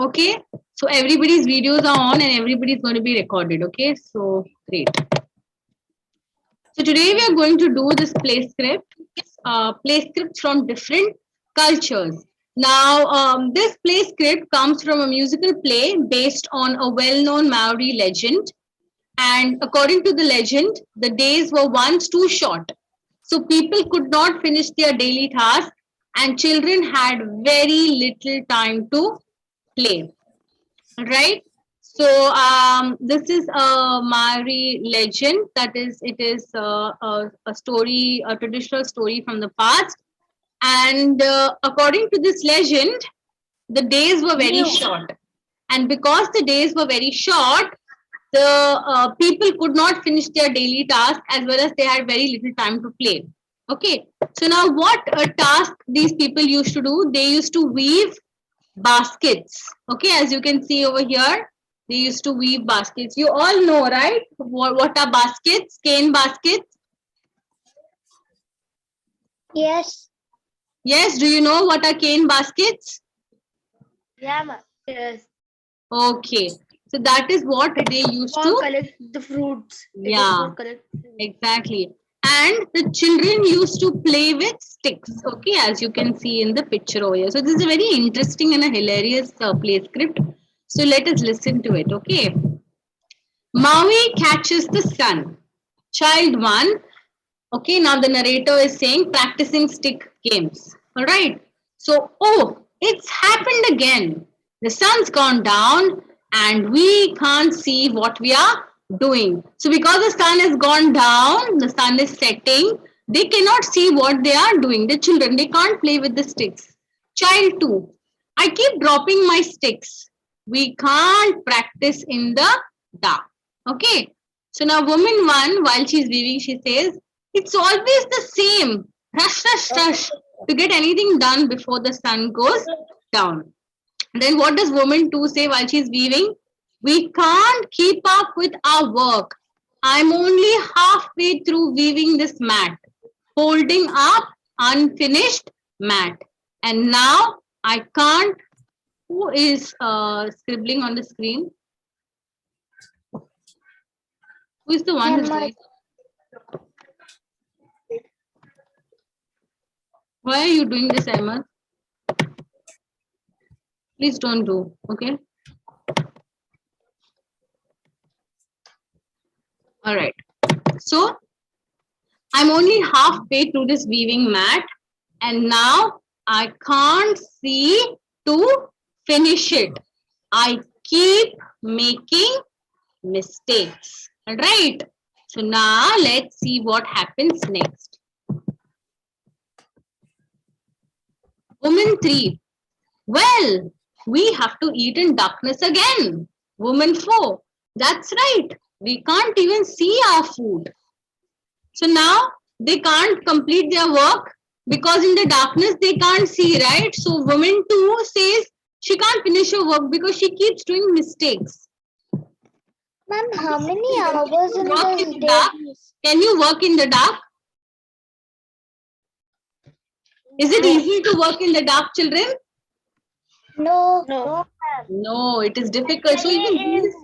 Okay, so everybody's videos are on and everybody's going to be recorded. Okay, so great. So today we are going to do this play scripts from different cultures. Now, this play script comes from a musical play based on a well-known Maori legend. And according to the legend, the days were once too short. So people could not finish their daily tasks and children had very little time to play. Right? So this is a Maori legend. That is, it is a story, a traditional story from the past. And according to this legend, the days were very short. And because the days were very short, the people could not finish their daily task as well as they had very little time to play. Okay. So now what task these people used to do? They used to weave baskets. Okay, as you can see over here, they used to weave baskets. You all know, right? What are baskets? Cane baskets. Yes. Yes, do you know what are cane baskets? Yeah, ma. Yes. Okay, so that is what they used Or to collect the fruits. Yeah, exactly. And the children used to play with sticks. Okay, as you can see in the picture over here. So this is a very interesting and a hilarious play script. So let us listen to it. Okay. Maui catches the sun. Child 1. Okay, now the narrator is saying practicing stick games. All right. So, oh, it's happened again. The sun's gone down and we can't see what we are doing. So, because the sun has gone down, the sun is setting, they cannot see what they are doing. The children, they can't play with the sticks. Child 2. I keep dropping my sticks. We can't practice in the dark. Okay. So now woman 1, while she's weaving, she says, it's always the same. Rush, rush, rush to get anything done before the sun goes down. Then what does woman 2 say while she's weaving? We can't keep up with our work. I'm only halfway through weaving this mat, holding up unfinished mat. And now I can't. Who is scribbling on the screen? Who is the one who's doing? Why are you doing this, Emma? Please don't do, okay? All right. So I'm only halfway through this weaving mat and now I can't see to finish it. I keep making mistakes. All right. So now let's see what happens next. Woman 3. Well, we have to eat in darkness again. Woman 4. That's right. We can't even see our food. So now they can't complete their work because in the darkness they can't see, right? So woman 2 says she can't finish her work because she keeps doing mistakes. Ma'am, how many hours in Work in this the day? dark? Can you work in the dark? Is it easy to work in the dark, children? No. No. No, it is difficult. So even these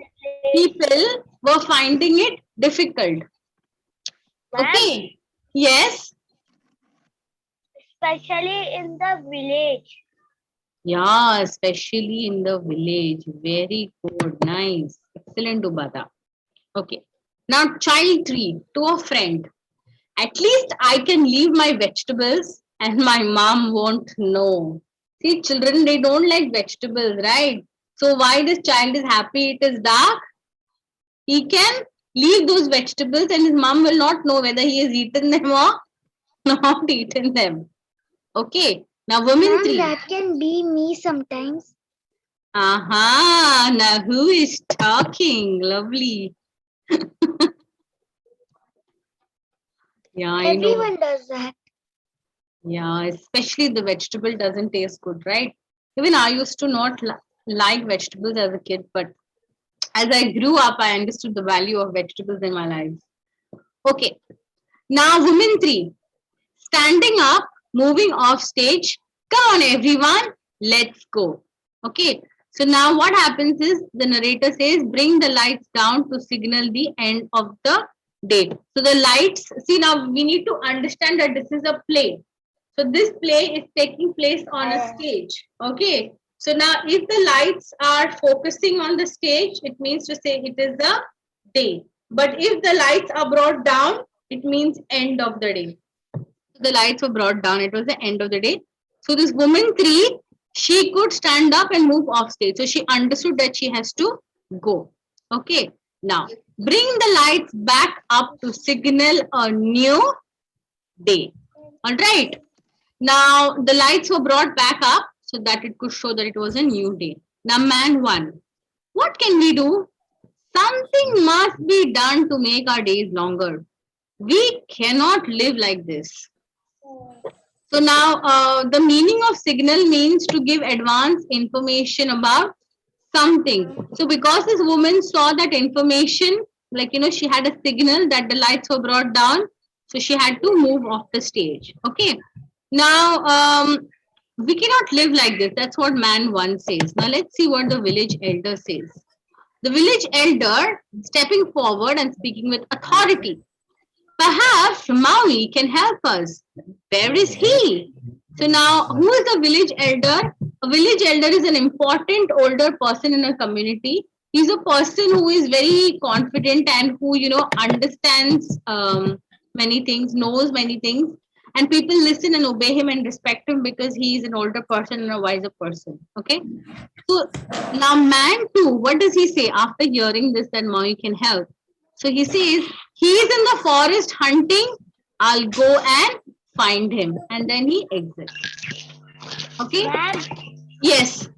people were finding it difficult. Okay. Yes. Especially in the village. Yeah, especially in the village. Very good. Nice. Excellent, Ubada. Okay. Now, child 3 to a friend. At least I can leave my vegetables and my mom won't know. See, children, they don't like vegetables, right? So why this child is happy it is dark? He can leave those vegetables and his mom will not know whether he has eaten them or not eaten them. Okay. Now, woman 3. That can be me sometimes. Aha, now who is talking? Lovely. Yeah, I know. Everyone does that. Yeah, especially the vegetable doesn't taste good, right? Even I used to not like vegetables as a kid, but as I grew up, I understood the value of vegetables in my life. Okay, now woman 3. Standing up, moving off stage. Come on, everyone, let's go. Okay, So now what happens is the narrator says, bring the lights down to signal the end of the day. So the lights, see now we need to understand that this is a play. So this play is taking place on a stage. Okay. So now if the lights are focusing on the stage, it means to say it is a day. But if the lights are brought down, it means end of the day. So the lights were brought down. It was the end of the day. So this woman three, she could stand up and move off stage. So she understood that she has to go. Okay. Now bring the lights back up to signal a new day. All right. Now the lights were brought back up so that it could show that it was a new day. Now man one, what can we do? Something must be done to make our days longer. We cannot live like this. So now the meaning of signal means to give advance information about something. So because this woman saw that information, like, she had a signal that the lights were brought down. So she had to move off the stage. Okay. Now, we cannot live like this. That's what man one says. Now let's see what the village elder says. The village elder stepping forward and speaking with authority. Perhaps Maui can help us. Where is he? So now, who is the village elder? A village elder is an important older person in a community. He's a person who is very confident and who, understands many things, knows many things, and people listen and obey him and respect him because he is an older person and a wiser person. Okay. So now, man two, what does he say after hearing this that Maui can help? So he says, he is in the forest hunting. I'll go and find him. And then he exits. Okay? Ma'am, Yes.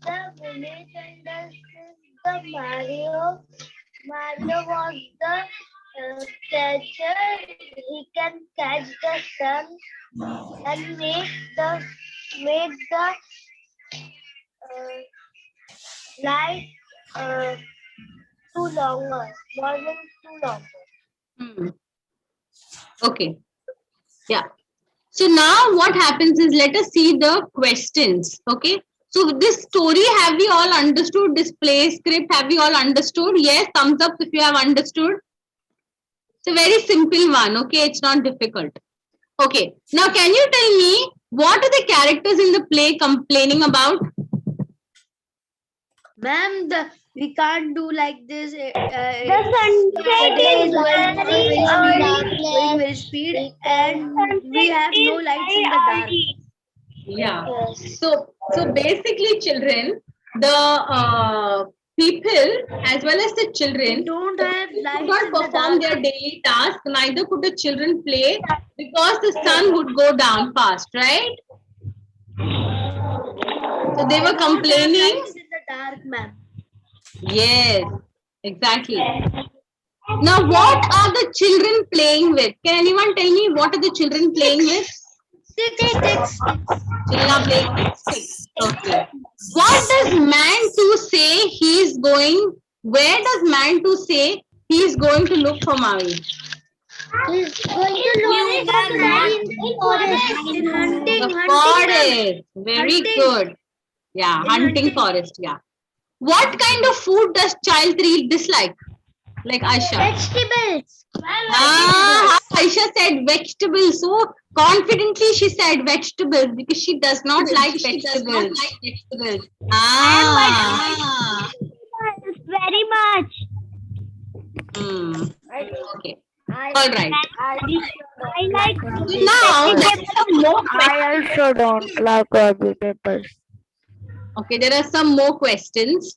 the village under the Mario. Mario was the catcher. He can catch the sun and make the light too longer, morning too longer. Hmm. Okay. Yeah. So now what happens is, let us see the questions. Okay. So this story, have we all understood? This play script, have we all understood? Yes, thumbs up if you have understood. It's a very simple one. Okay. It's not difficult. Okay. Now can you tell me what are the characters in the play complaining about? Ma'am, we can't do like this. The sunset is going very speed, and we have no lights in the dark. Yeah. So basically, children, the people as well as the children Don't have could lights not in the perform dark. their daily task. Neither could the children play because the sun would go down fast, right? So they were complaining. Lights in the dark, ma'am. Yes, exactly. Now, what are the children playing with? Can anyone tell me what are the children playing with? Sticks. Children are playing with sticks. Okay. What does man two say he's going? Where does man two say he's going to look for Maui? He's going to look for Maui in the forest. In hunting. The forest. Very Hunting. good. Yeah, hunting forest. Yeah. What kind of food does child three dislike? Like Aisha. Vegetables. Aisha said vegetables. So confidently she said vegetables because she does not like vegetables. Very much. Okay. All right. I like Now there are some more questions. I also don't like vegetables. Okay, there are some more questions.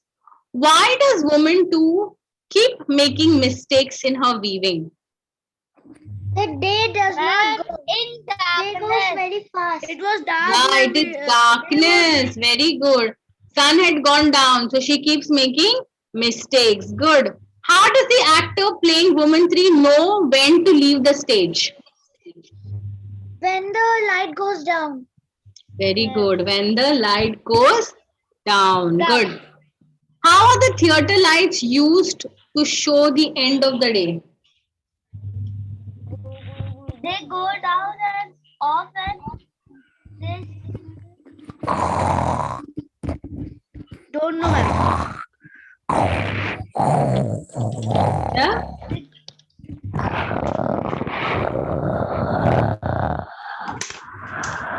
Why does woman two keep making mistakes in her weaving? The day does not go in darkness. It goes very fast. It was dark. Yeah, it is darkness. Very good. Sun had gone down, so she keeps making mistakes. Good. How does the actor playing woman three know when to leave the stage? When the light goes down. Very good. When the light goes down. Good. How are the theater lights used to show the end of the day? They go down and off and don't know, ma'am. Yeah.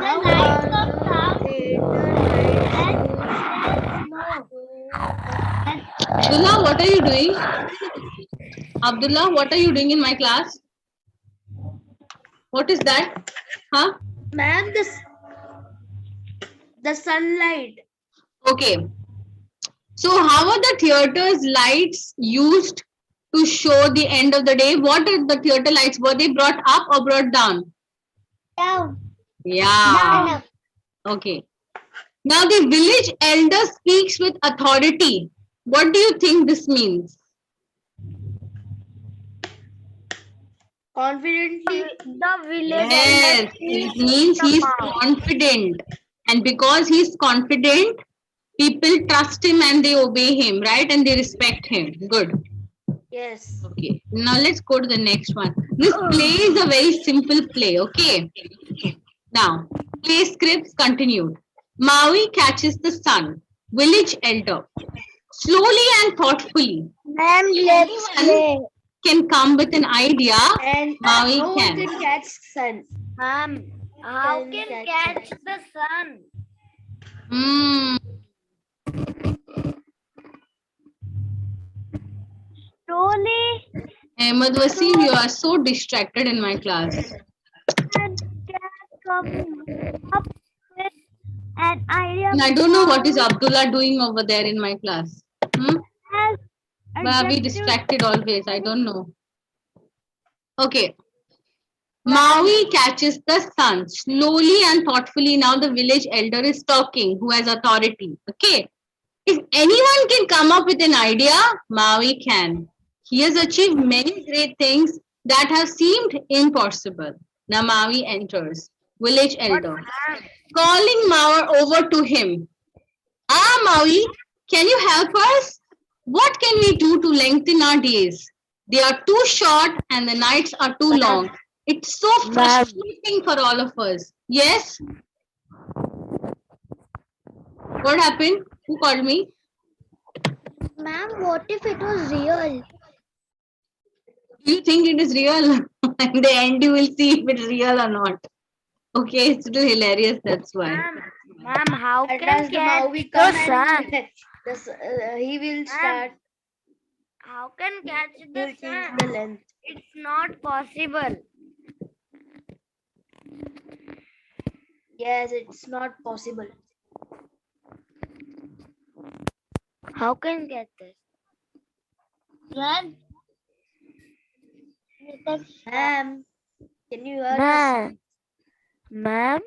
The lights of town Abdullah, what are you doing? Abdullah, what are you doing in my class? What is that? Huh? Ma'am, the sunlight. Okay. So how are the theater's lights used to show the end of the day? What are the theater lights? Were they brought up or brought down? down. Yeah. Okay. Now the village elder speaks with authority. What do you think this means? Confidently. The village Yes, it means he's confident. And because he's confident, people trust him and they obey him, right? And they respect him. Good. Yes. Okay. Now let's go to the next one. This play is a very simple play. Okay. Now, play scripts continued. Maui catches the sun. Village elder. Slowly and thoughtfully. Ma'am, let's play. Can come with an idea. And Maui no one can. can catch sun. Ma'am, how can catch the sun? Hmm. Slowly Ahmed Wasim, you are so distracted in my class. and can come up with an idea. And I don't know what is Abdullah doing over there in my class. Hmm? As Why are we distracted always? I don't know. Okay. Maui catches the sun slowly and thoughtfully. Now the village elder is talking, who has authority. Okay. If anyone can come up with an idea, Maui can. He has achieved many great things that have seemed impossible. Now Maui enters. Village elder. Calling Maui over to him. Ah, Maui, can you help us? What can we do to lengthen our days? They are too short and the nights are too long. It's so frustrating for all of us. Yes? What happened? Who called me? Ma'am, what if it was real? Do you think it is real? In the end, you will see if it's real or not. Okay, it's still hilarious. That's why. Ma'am, how And can as the catch Maui the come sun? and he will start. How can catch He'll the change sun? the length. It's not possible. Yes, it's not possible. How can get this? Ma'am, Ma'am, can you hear us? ma'am, ma'am.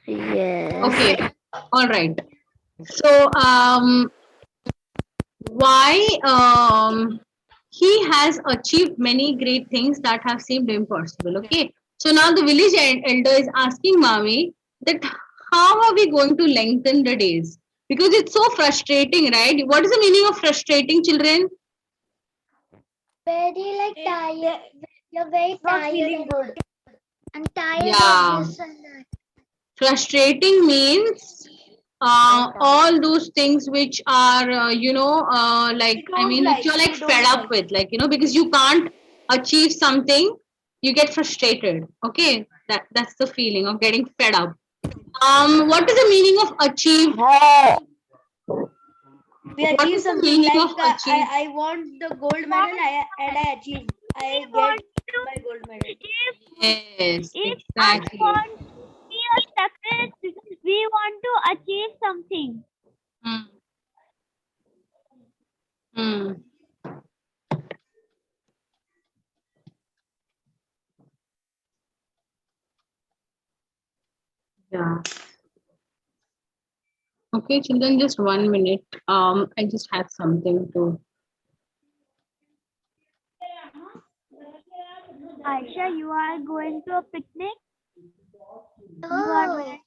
Yes. Okay. All right. So, why he has achieved many great things that have seemed impossible. Okay. So now the village elder is asking Maui that how are we going to lengthen the days? Because it's so frustrating, right? What is the meaning of frustrating, children? Very like tired. You're very Not tired. feeling good. I'm tired Yeah. of this and that. Frustrating means all those things which are like I don't mean which like, you're like we don't fed up like. with, like because you can't achieve something, you get frustrated. Okay, that's the feeling of getting fed up. What is the meaning of achieve? We What achieve is the something meaning like of achieve? I want the gold medal and I achieve. I get my gold medal. Yes, If exactly. I want to be a success, we want to achieve something. Hmm. Hmm. Yeah. Okay, children, just 1 minute. I just had something to. Aisha, you are going to a picnic? Oh.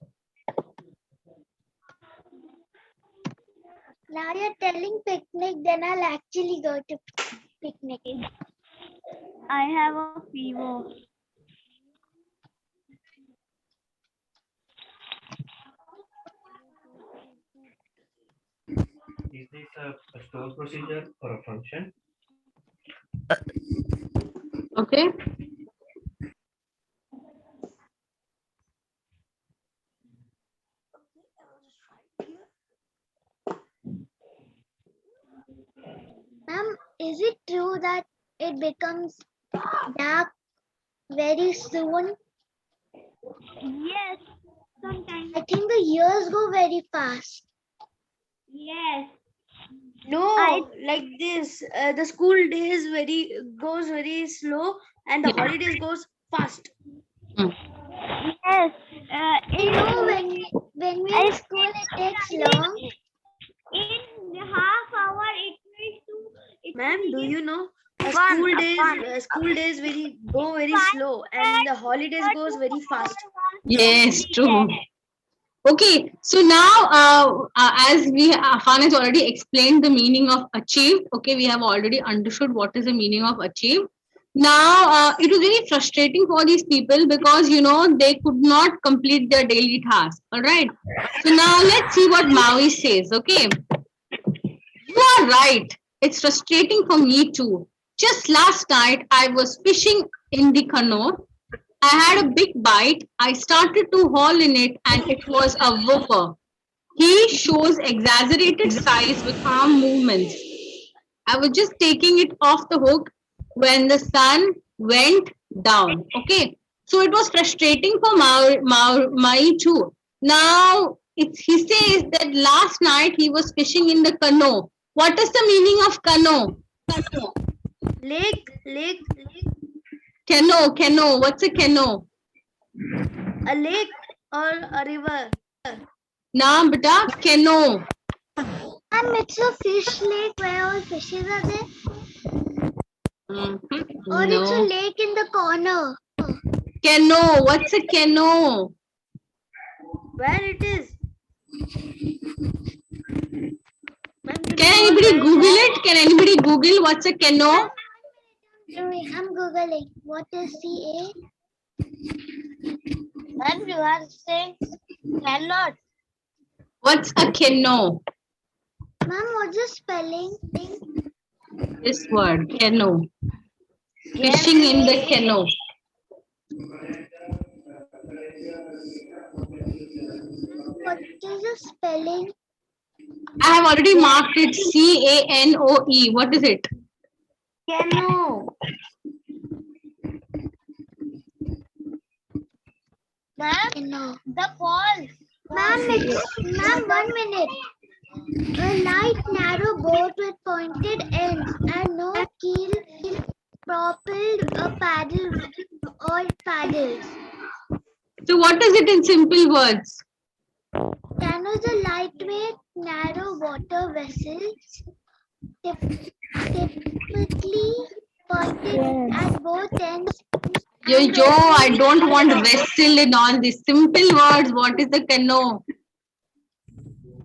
Now you're telling picnic, then I'll actually go to picnic. I have a fever. this a store procedure or a function? Okay. Ma'am, is it true that it becomes dark very soon? Yes, sometimes. I think the years go very fast. Yes. No, I- like this. The school days goes very slow, and the Yeah. holidays goes fast. Mm. Yes. You know, when we in school, it takes long. In half hour, it takes to. It Ma'am, do you know? Fun. School days go very slow, and the holidays goes very fast. Yes, true. Okay, so now as Afan has already explained the meaning of achieved, okay, we have already understood what is the meaning of achieved. Now, it was very frustrating for these people because, they could not complete their daily task, all right? So now let's see what Maui says, okay? You are right. It's frustrating for me too. Just last night, I was fishing in the canoe. I had a big bite. I started to haul in it, and it was a whooper. He shows exaggerated size with arm movements. I was just taking it off the hook when the sun went down. Okay, so it was frustrating for Mai too. Now he says that last night he was fishing in the canoe. What is the meaning of canoe? Lake, Canoe. What's a canoe? a lake or a river. Na beta canoe. And it's a fish lake where all fishes are there. Or it's a No. lake in the corner. Canoe. What's a canoe? Where it is? Ma'am, Can anybody Google it? Can anybody Google what's a canoe? I'm googling. What is CA? And you are saying cannot. What's a canoe? Ma'am, what's the spelling? This word, canoe. Fishing in the canoe. What is the spelling? I have already marked it CANOE. What is it? Canoe. Ma'am, no. The falls. Ma'am, 1 minute. A light, narrow boat with pointed ends and no keel propelled a paddle or paddles. So what is it in simple words? Canoes are lightweight, narrow water vessels, typically pointed at both ends. Yo, I don't want vessel in all these simple words. What is the canoe?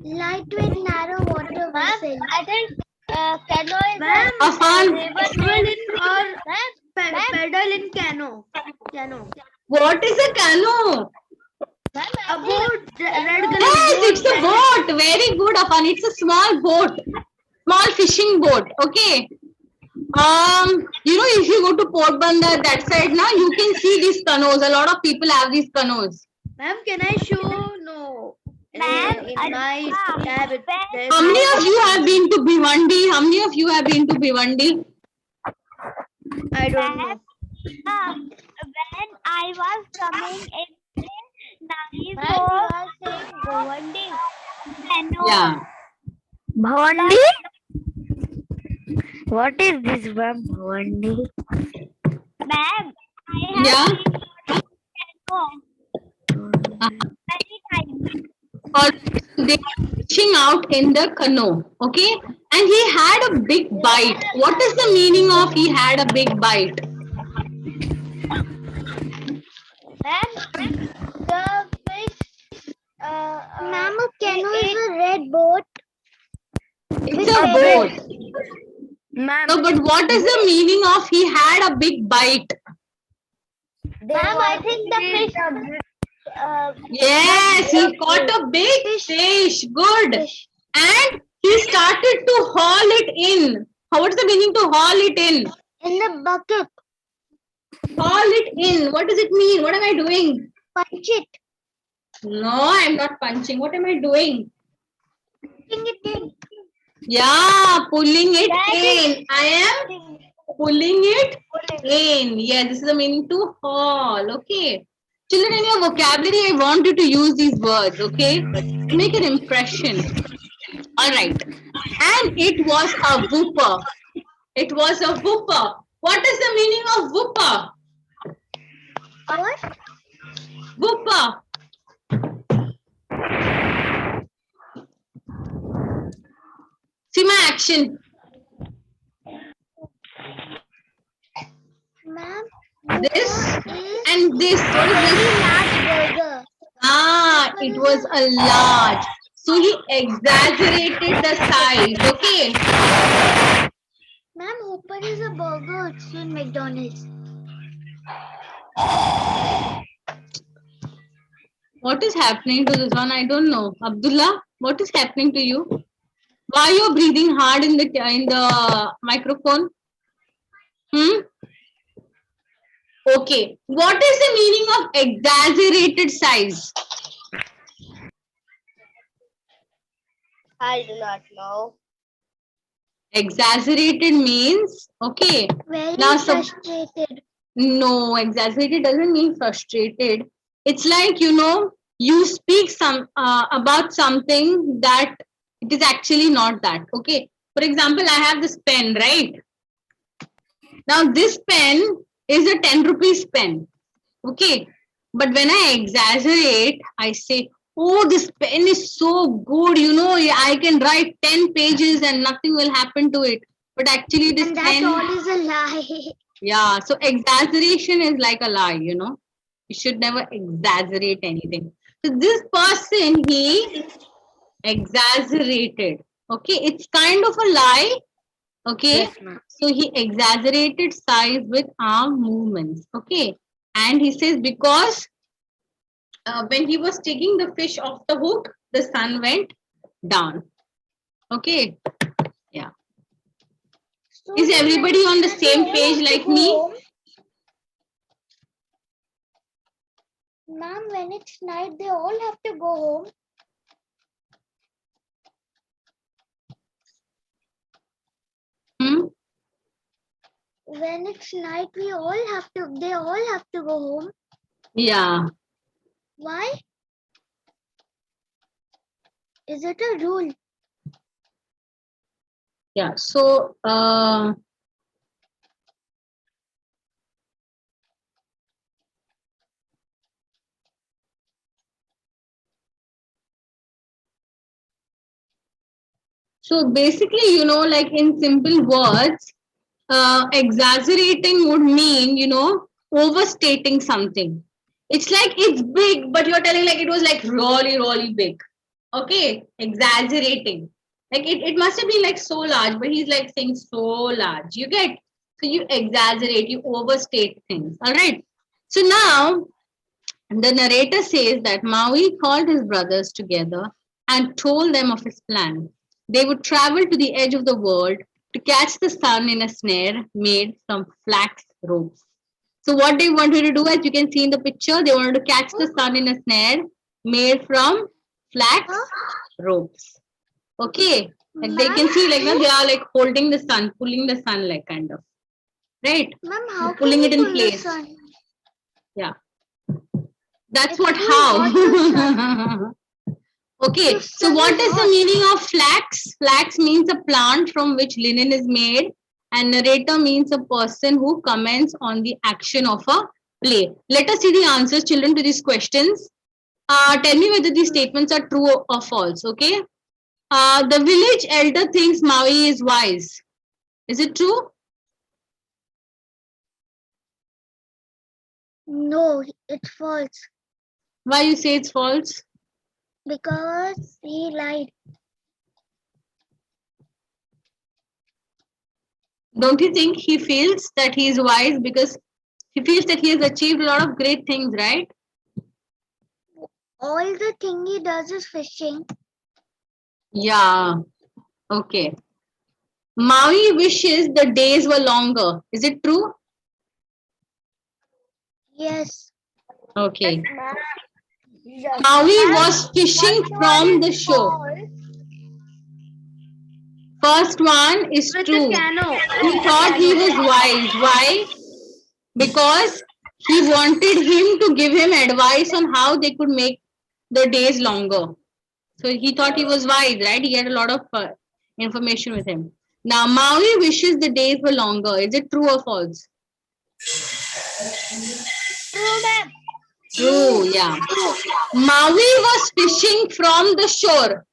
Lightweight, narrow water vessel. I think canoe is Ma'am, Afan, swim in or pedal in canoe. what is a canoe? A boat, red color. Yes, it's a boat. Very good, Afan. It's a small boat. Small fishing boat. Okay. If you go to Port Bandar, that side now, you can see these canoes. A lot of people have these canoes. Ma'am, can I show? No. Ma'am, In my tab, there's How many of you have been to Bhiwandi? How many of you have been to Bhiwandi? I don't know. when I was coming in Bhavandi. Yeah. Bhavandi? What is this, ma'am? Bhavandi? Ma'am, I have Yeah. been to many times. Or they were fishing out in the canoe. Okay. And he had a big bite. What is the meaning of he had a big bite? Ma'am, the fish. Ma'am, a canoe is a red boat. It's a boat. No, but what is the meaning of he had a big bite? Ma'am, I think the fish. Yes, he caught a big fish. Good. And he started to haul it in. What's the meaning to haul it in? In the bucket. Haul it in. What does it mean? What am I doing? Punch it. No, I'm not punching. What am I doing? Putting it in. Yeah, pulling it in. I am pulling it in. Yes, this is the meaning to haul. Okay. Children, in your vocabulary, I want you to use these words, okay? To make an impression. All right. And it was a whooper. It was a whooper. What is the meaning of whooper? What? Whooper. See my action. Ma'am, This whooper is and this. What is very this? large burger. Ah, it was a large. So he exaggerated the size. Okay. Ma'am, Whopper is a burger. It's in McDonald's. What is happening to this one? I don't know. Abdullah, what is happening to you? Why you breathing hard in the microphone? Okay. What is the meaning of exaggerated size? I do not know. Exaggerated means okay. Very Now, frustrated. No, exaggerated doesn't mean frustrated. It's like, you speak about something that it is actually not that. Okay. For example, I have this pen, right? Now, this pen is a 10 rupees pen. Okay. But when I exaggerate, I say, oh, this pen is so good. I can write 10 pages and nothing will happen to it. But actually, this And that pen. all is a lie. Yeah, so exaggeration is like a lie, You should never exaggerate anything. So this person, he exaggerated. Okay, it's kind of a lie. Okay, Yes, ma'am. so he exaggerated size with arm movements. Okay, and he says because when he was taking the fish off the hook, the sun went down. Okay, yeah. So Is then everybody when on the they same all page have to like go me? home, ma'am, when it's night, they all have to go home. When it's night, they all have to go home. Yeah. Why? Is it a rule? Yeah, so basically, like in simple words, exaggerating would mean, overstating something. It's like it's big, but you're telling like it was like really, really big. Okay, exaggerating. Like it must have been like so large, but he's like saying so large. You get? So you exaggerate, you overstate things. All right. So now the narrator says that Maui called his brothers together and told them of his plan. They would travel to the edge of the world to catch the sun in a snare made from flax ropes. So what they wanted to do, as you can see in the picture, they wanted to catch the sun in a snare made from flax ropes. Okay. Like they can see like now they are like holding the sun, pulling the sun like kind of. Right? Ma'am, how Pulling can it we in pull place. the sun? Yeah. That's Like, what who how. got the sun? Okay, The so sun what is is the hot. meaning of flax? Flax means a plant from which linen is made, and narrator means a person who comments on the action of a play. Let us see the answers, children, to these questions. Tell me whether these statements are true or false. Okay. The village elder thinks Maui is wise. Is it true? No, it's false. Why you say it's false? Because he lied. Don't you think he feels that he is wise because he feels that he has achieved a lot of great things, right? All the thing he does is fishing. Yeah. Okay. Maui wishes the days were longer. Is it true? Yes. Okay. Maui was fishing from the shore. First one is With true. the canoe. He thought he was wise. Why? Because he wanted him to give him advice on how they could make the days longer. So he thought he was wise, right? He had a lot of information with him. Now, Maui wishes the days were longer. Is it true or false? True, ma'am. True, yeah. Maui was fishing from the shore.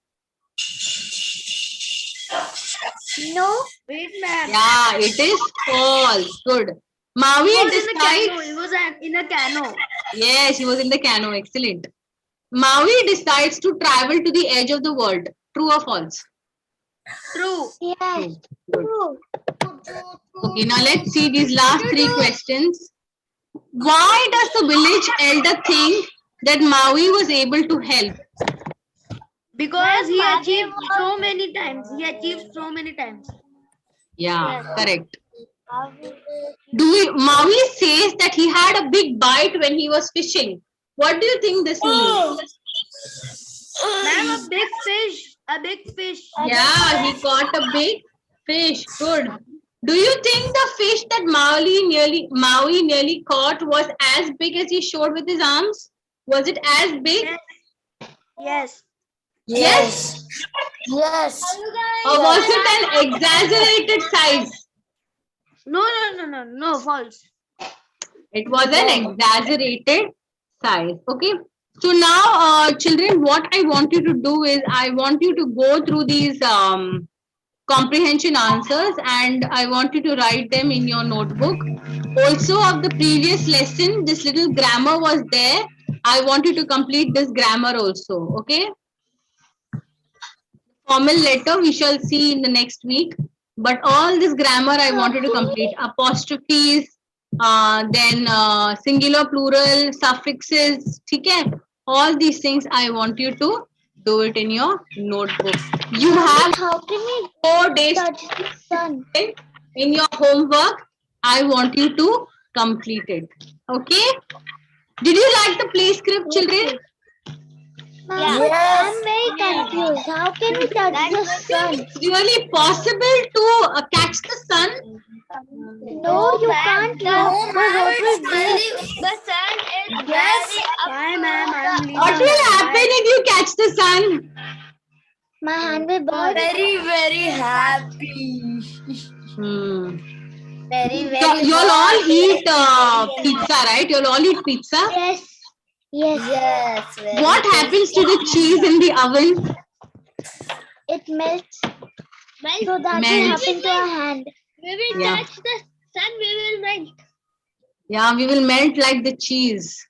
No. Wait, ma'am. Yeah, it is false. Good. Maui He was in a decides. canoe. He was in a canoe. Yes, he was in the canoe. Excellent. Maui decides to travel to the edge of the world. True or false? True. Yes. True. Okay, now let's see these last three questions. Why does the village elder think that Maui was able to help? Because he achieved so many times. He achieved so many times. Yeah, correct. Maui says that he had a big bite when he was fishing. What do you think this means? Ma'am, a big fish. A big fish. Yeah, he caught a big fish. Good. Do you think the fish that Maui nearly caught was as big as he showed with his arms? Was it as big? Yes. Yes. Yes. Or was it an exaggerated size? No, false. It was an exaggerated size. Okay. So now, children, what I want you to do is I want you to go through these comprehension answers and I want you to write them in your notebook. Also, of the previous lesson, this little grammar was there. I want you to complete this grammar also. Okay. Formal letter we shall see in the next week. But all this grammar I wanted to complete. Apostrophes, then singular, plural, suffixes. Okay? All these things I want you to do it in your notebook. You have How can we 4 days touch the sun? in your homework. I want you to complete it. Okay? Did you like the play script, children? Ma'am, but I'm very confused. How can we touch the sun? It's really possible to catch the sun? No, you can't. But what will do? The sun is Bye, ma'am. I'm leaving. What will happen if you catch the sun? My hand will burn. very happy. So you'll all eat pizza, right? You'll all eat pizza. Yes. Yes. What happens to the cheese in the oven? It melts. So that will Melts. happen to our hand. We will Yeah. touch the sun, we will melt. Yeah, we will melt like the cheese.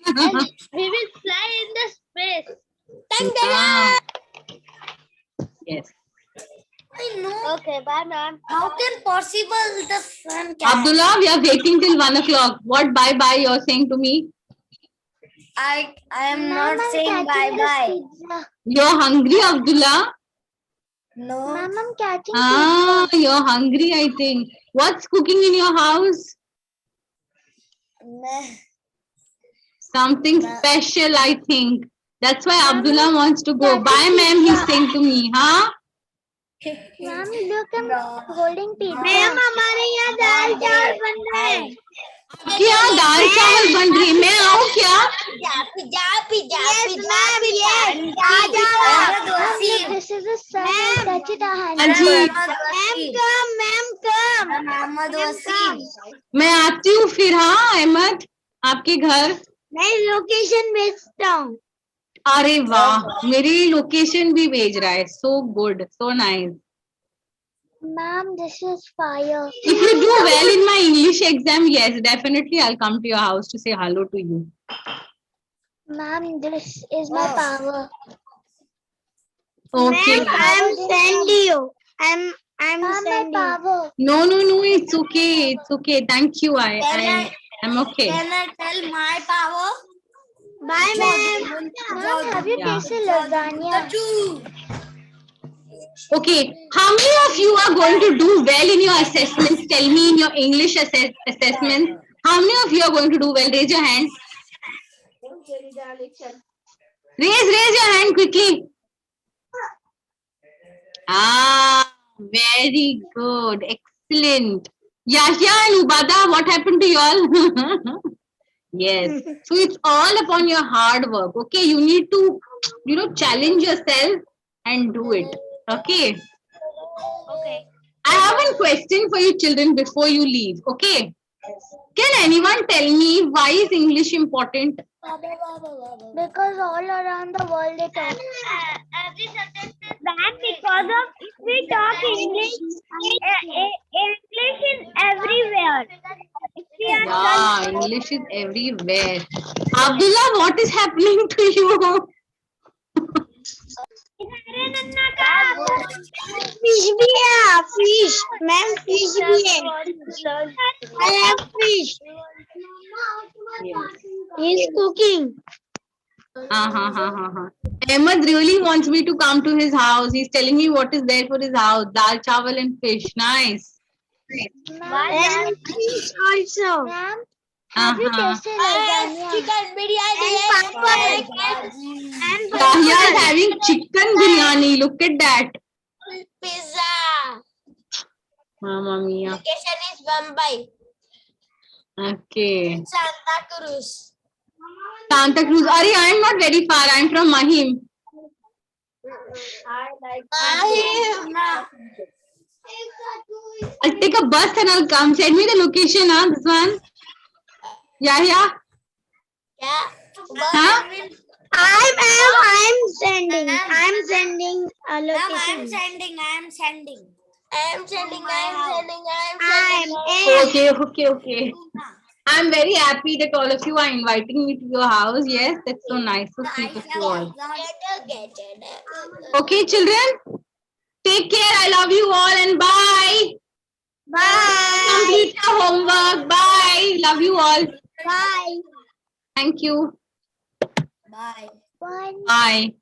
And we will fly in the space. Ah. Yes. I know. Okay, bye, ma'am. How can possible the sun Abdullah, we are waiting till 1 o'clock. What bye-bye you're saying to me? I am Ma'am, not I'm saying catching bye-bye. this pizza. You're hungry, Abdullah? No. Ma'am, I'm catching Ah, you're hungry, I think. What's cooking in your house? Something special, I think. That's why Abdullah wants to go. Bye, ma'am, he's saying to me. Huh? Ma'am, look, I'm holding pizza. हमारे यहाँ दाल चावल बन रहे हैं. क्या दाल चावल बन रही है? मैं आऊँ क्या? Ma'am, look, this is the sun. I'll touch it our hand. हाँ जी, मैं आती हूँ फिर. हाँ, अहमद, आपके घर. मैं लोकेशन भेजता हूँ. अरे वाह, मेरी लोकेशन भी भेज रहा है. So good, so nice. Ma'am, this is fire. If you do well in my English exam, yes, definitely I'll come to your house to say hello to you. Ma'am, this is my power. Okay. send you. I'm Ma'am, my power. No, it's okay. It's okay. Thank you. I'm okay. Can I tell my power? Bye, ma'am. Ma'am, have you Yeah. tasted lasagna? Okay, how many of you are going to do well in your assessments? Tell me in your English assessments. How many of you are going to do well? Raise your hand. Raise your hand quickly. Ah, very good. Excellent. Yahya and Ubada, what happened to you all? Yes. So it's all upon your hard work. Okay. You need to, challenge yourself and do it. Okay. Okay. I have one question for you children before you leave. Okay. Can anyone tell me why is English important? Because all around the world they talk. Every sentence is because of if we talk English, English is everywhere. If we are Yeah, English is everywhere. Abdullah, what is happening to you? fish भी है fish ma'am fish भी है I have fish he is cooking Ahmed really wants me to come to his house. He's telling me what is there for his house. Dal, chawal and fish. Nice. and fish also Ma'am, have you tasted lasagna? chicken biryani and Yahya is having chicken biryani. Look at that. pizza Mamma mia. location is Mumbai Okay. Santa Cruz Santa Cruz. Ari, I am not very far. I am from Mahim. I like I'll take a bus and I'll come. Send me the location, this one. Yahya? Huh? I'm sending a location I'm sending Okay. I'm very happy that all of you are inviting me to your house. Yes, that's so nice. So sweet of you all. Okay, children. Take care. I love you all and bye. Complete your homework. Bye. Love you all. Bye. Thank you. Bye. One. Bye.